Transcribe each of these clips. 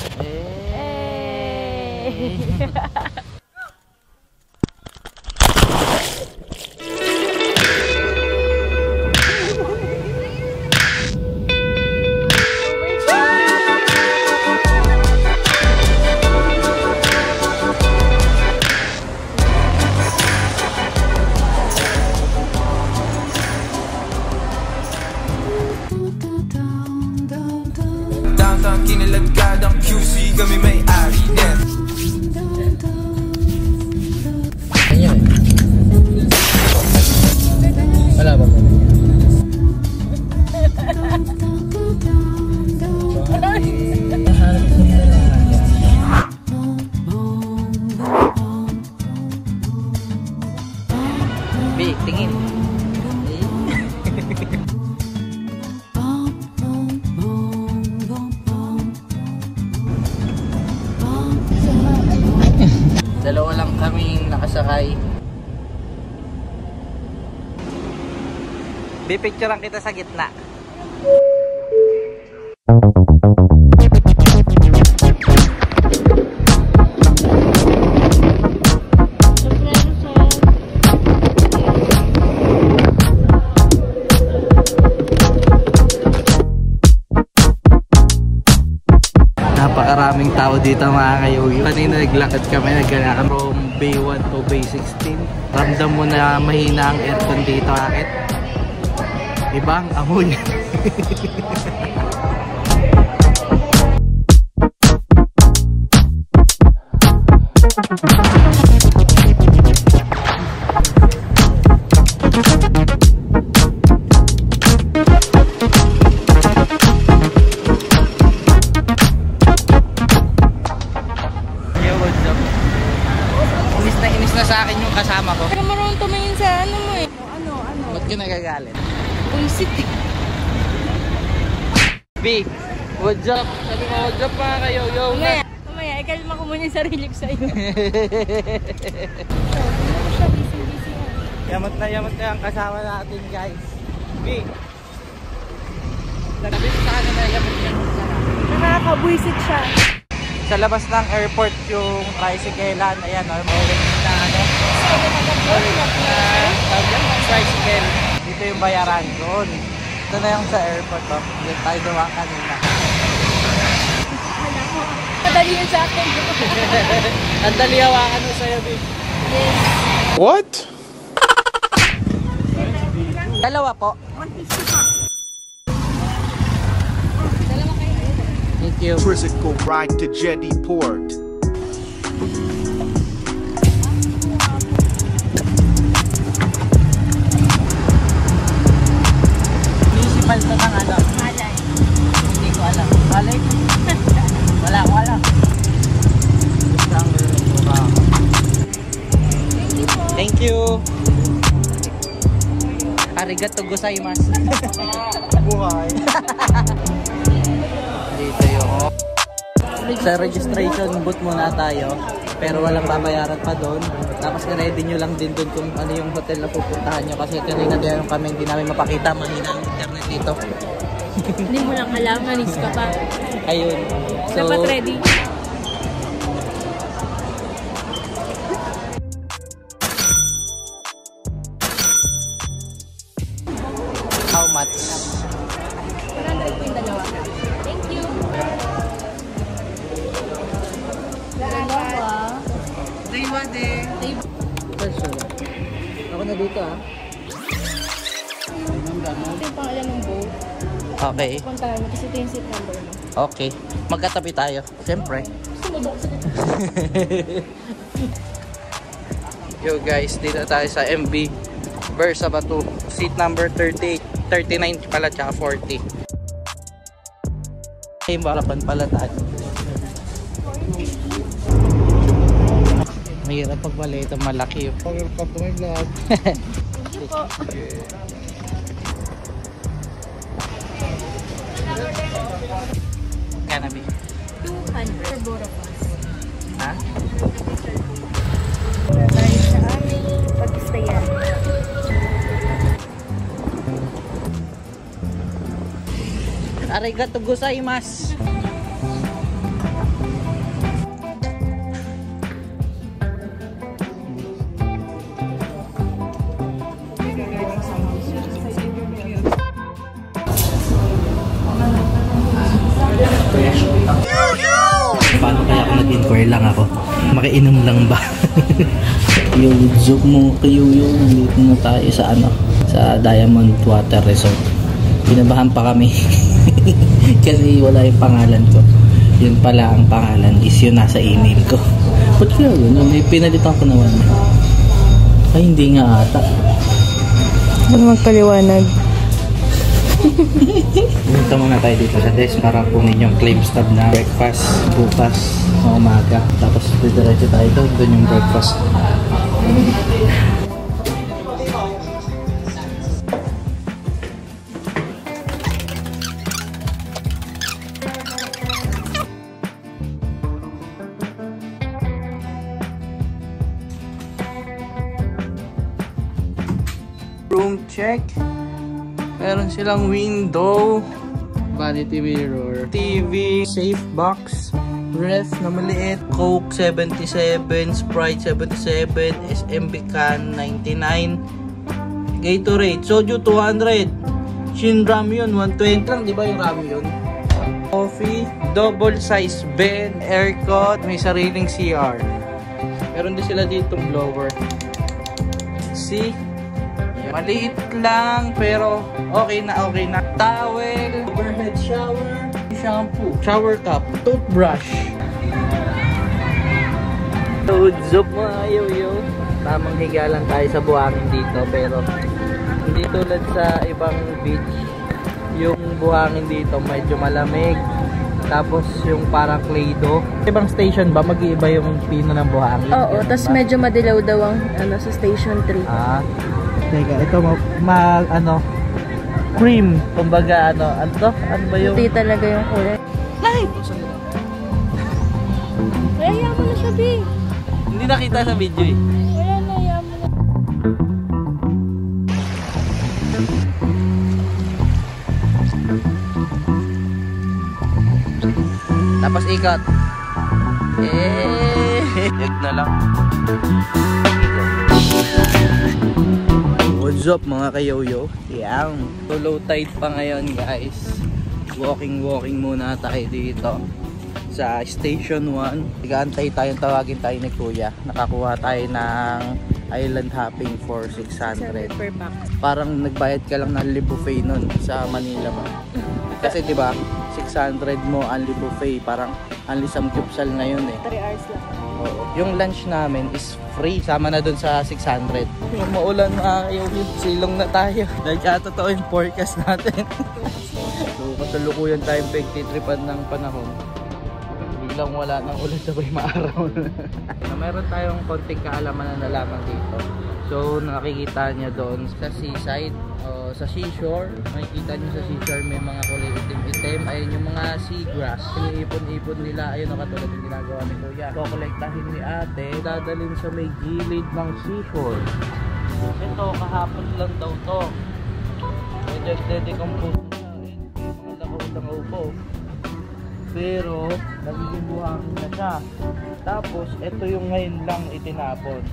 Hey! Kinilagkadang QC kami may-ari net. Ano yun? Wala ba ba? Bi, tingin. Dalawa lang kaming nakasakay. Bipicturean kita sa gitna. Napakaraming tao dito mga kayugi. Kanina naglakad kami, naglalakad from Bay 1 to Bay 16. Ramdam mo na mahina ang aircon dito. Bakit? Ibang amoy. Inis na sa akin yung kasama ko. Pero marunong tumingin sa ano mo eh. Ano? Ba't ka nagagalit? Puisit eh. B, what's up? Sabi mo, what's up mga kayo? Yo, Mamaya, ikalma ko muna yung sarili ko sa'yo. Yamot na ang kasama natin guys. B, sabi sa kanila, yamot na. Nakakabuisit siya. Sa labas ng airport yung tricyclean, ayan o, meron na ano, tricycle. Dito yung bayaran doon. Ito na yung sa airport o, dito tayo dumaan kanina. Madali yun sa akin. Ang dali hawakan mo sa'yo, babe. Yes. What? Dalawa po. 150 pa. Thank you. Tricycle ride to Jetty Port. Municipal to ng ano? Malay. Hindi ko alam. Malay? Wala ko alam. Thank you. Arigato gozaimasu. Buhay. Dito yung sa registration booth muna tayo, pero walang babayaran pa doon. Tapos ready nyo lang din doon kung ano yung hotel na pupuntahan nyo, kasi kanina din kami hindi namin mapakita, mahina ang internet dito. Hindi mo lang alam, nanis ka pa. Ayun, so dapat ready. how much? 100 po yung dalawa. Thank you. Ako na dito ah. Ito yung pangalan ng boat. Okay. Puntahan mo kasi ito yung seat number mo. Okay. Magkatabi tayo. Siyempre. Sumudok sa dito. Yo guys, dito tayo sa MB Versa Batu. Seat number 38, 39 pala tsaka 40. Ay, barapan pala tayo. Mahirap pag maliit ang malaki yun. Welcome to my vlog. Thank you po. Kanabi. 200 for both of us. Ha? Tayo sa aming pag-stayan. Arigato gozaimasu. Inquire lang ako. Makiinom lang ba? Yung zoom mo kayo yung dito na tayo sa sa Diamond Water Resort. Pinabahan pa kami. Kasi wala yung pangalan ko. Yun pala ang pangalan is yun nasa email ko. Ba't kaya yun? May pinalitan ko naman. Ay hindi nga ata. Ano magpaliwanag? Pumunta muna tayo dito sa desk para kunin yung claim stub na breakfast bukas na umaga. Tapos diretso tayo doon yung breakfast. Room check. Meron silang window, vanity mirror, TV, safe box, ref na maliit, Coke 77, Sprite 77, SMB can 99, Gatorade, Soju 200, Shin Ramyun 120 lang, di ba yung Ramyun? Coffee, double size bed, aircon, may sariling CR. Meron din sila ditong blower. See? Maliit lang pero okay na. Towel, overhead shower, shampoo, shower cup, toothbrush. Udzop mga yo-yo. Tamang higa lang tayo sa buhangin dito pero hindi tulad sa ibang beach. Yung buhangin dito medyo malamig. Tapos yung parang Claydo. Ibang station ba mag-iiba yung pino ng buhangin? Oo, tapos medyo madilaw daw ang sa station 3. Teka, ito cream, kumbaga ano ba yung Puti talaga yung kulay. Ay! Kaya mo na siya, B. Hindi nakita sa video eh. Wala na, mo na. Tapos ikot. Egg na lang. What's up mga kayoyo? Yang low tide pa ngayon guys. Walking muna tayo dito sa station 1. Nag-aantay tayong tawagin tayo ni kuya. Nakakuha tayo ng island hopping for 600 per pack. Parang nagbayad ka lang ng libre buffet nun sa Manila mo. Kasi 'di ba 600 mo unli buffet, parang unli samgyupsal ngayon eh. 3 hours lang. Oo. Yung lunch namin is free, sama na dun sa 600. Yung maulan mga kayoyo, silong na tayo. Nagkatotoo yung forecast natin. So kasalukuyan tayong pagtitripan ng panahon. Biglang wala ng ulan, sabay maaraw. Meron tayong konting kaalaman na nalaman dito. So nakikita niya doon sa seaside o sa seashore, makikita niyo sa seashore may mga kulay itim-itim. Ayun yung mga seagrass, iniipon-ipon nila. Ayun ang katulad ng ginagawa ni kuya. Kukolektahin ni ate, dadalhin sa may gilid ng seashore. Ito kahapon lang daw to, medyo dedecompose na siya. Mga lakaw-lang upo, pero nagiging buhangin na siya. Tapos ito yung ngayon lang itinapon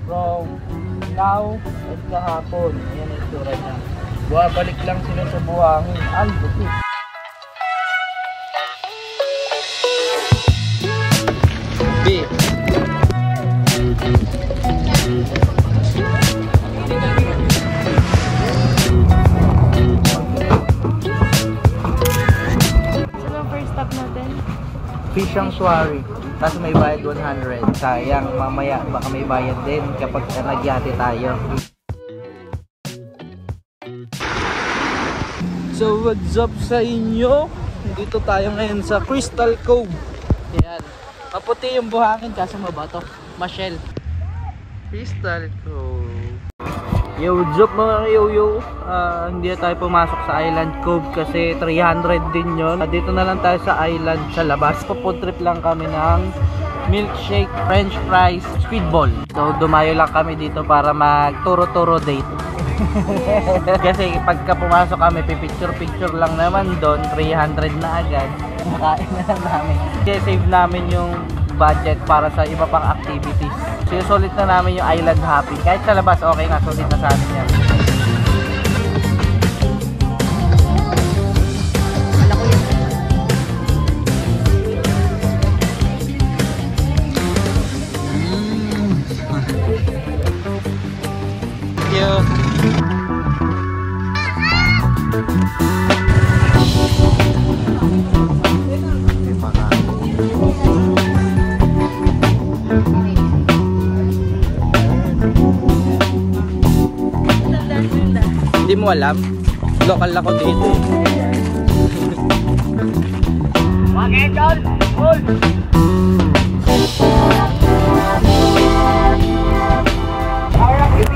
from now at kahapon. Ayan ang itsura niya. Bumabalik lang sila sa buhangin. Ang buti. B. Sino ang first stop natin? Fish Sanctuary. Tapos may bayad 100. Sayang, mamaya baka may bayad din kapag nagyate tayo. So what's up sa inyo? Dito tayo ngayon sa Crystal Cove. Ayan. Maputi yung buhangin kaso mabato. Mashell. Crystal Cove. Yo, what's up mga yo-yo? Hindi tayo pumasok sa Island Cove kasi 300 din yun. Dito na lang tayo sa island sa labas. Food trip lang kami ng milkshake, french fries, speedball. So dumayo lang kami dito para mag-turo-turo date. Kasi pagka pumasok kami, picture lang naman doon, 300 na agad. Makain na lang namin. Kasi save namin yung budget para sa iba pang activities. Sinusulit na namin yung island hopping. Kahit sa labas, okay na. Sulit na sa amin yan. mo alam? Local ako dito eh.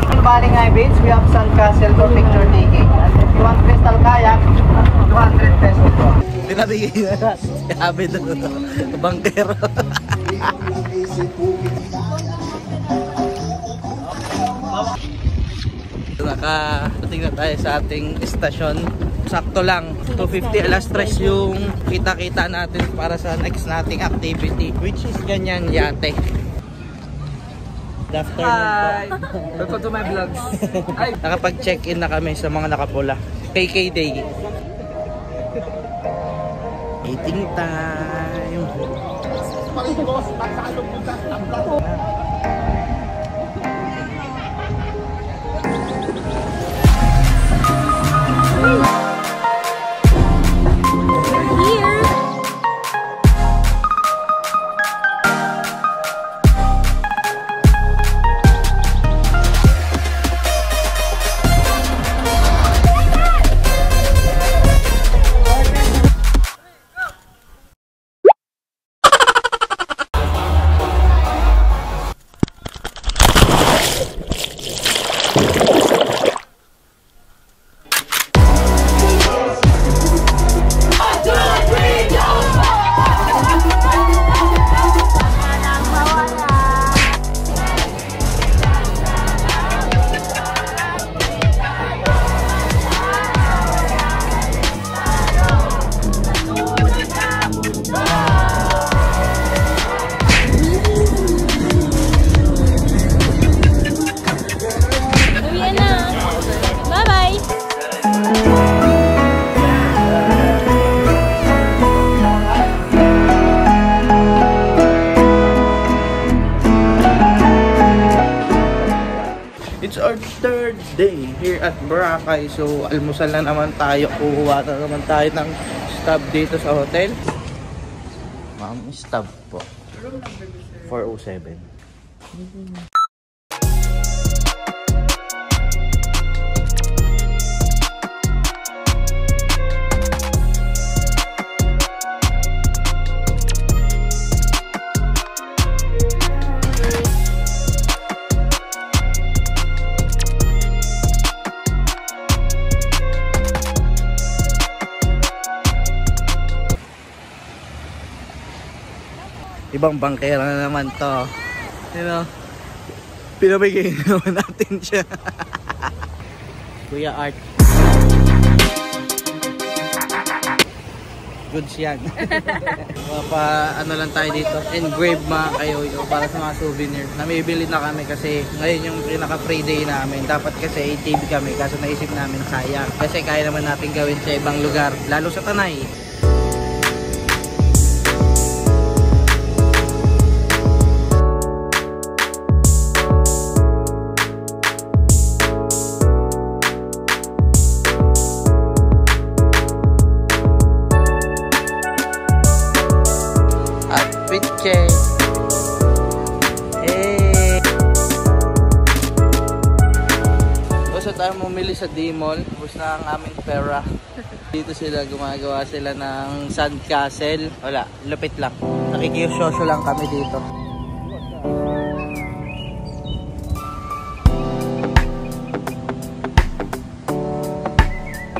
In Baling Beach, we have Sandcastle for picture taking. And if you want crystal kayak, 200 pesos po. Pinabigay na lang. Sabi doon, bangkero. Nakarating na tayo sa ating estasyon. Sakto lang, 2:50 alas 3 yung kita-kita natin para sa next nating activity, which is ganyan yate. Good afternoon po. Welcome to my vlogs. Nakapag-check-in na kami sa mga nakapula. KK Day. Eating time. It's our third day here at Boracay. So, almusal na naman tayo. Kukuha na naman tayo ng stub dito sa hotel. Ma'am, stub po. 407. Ibang bangkera na naman to. You know, pinabigay naman natin siya. Kuya Art. Goods yan. Ano lang tayo dito. Engrave mga kayo para sa mga souvenir. Namibili na kami kasi ngayon yung pinaka-free day namin. Dapat kasi ATV kami kaso naisip namin sayang. Kasi kaya naman natin gawin sa ibang lugar. Lalo sa Tanay. Check. Hey. Basta tayo bumili sa D-Mall. Tapos na ang aming pera. Dito sila gumagawa sila ng sandcastle. Wala, lupit lang. Nakikiyosyo lang kami dito.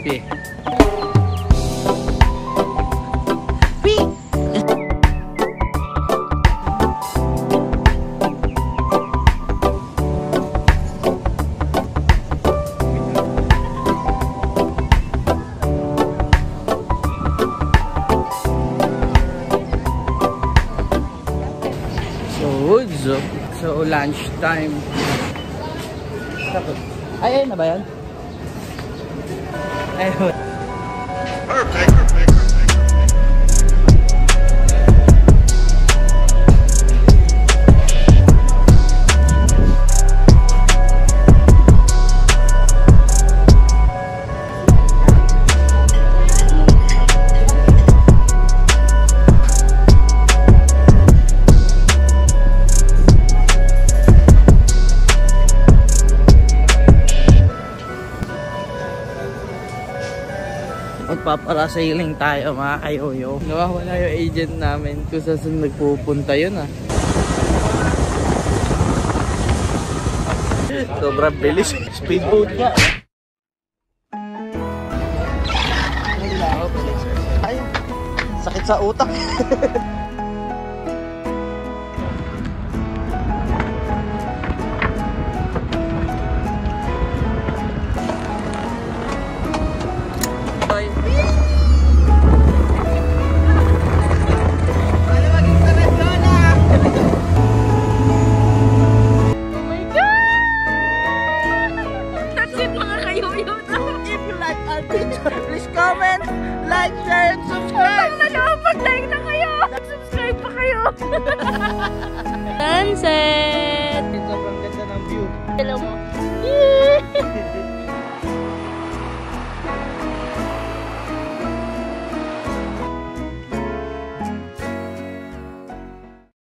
Okay. So, lunch time. Ay, ayun na ba yan? Ayun. Perfect. Magpaparasailing tayo mga kayoyo. Nawawala yung agent namin kung saan nagpupunta yun ah. Sobrang bilis. Speedboat nga. Ay, sakit sa utak. Please comment, like, share, and subscribe! Pag-like na kayo! Subscribe pa kayo! Sunset! Sobrang ganda ng view. Hello mo.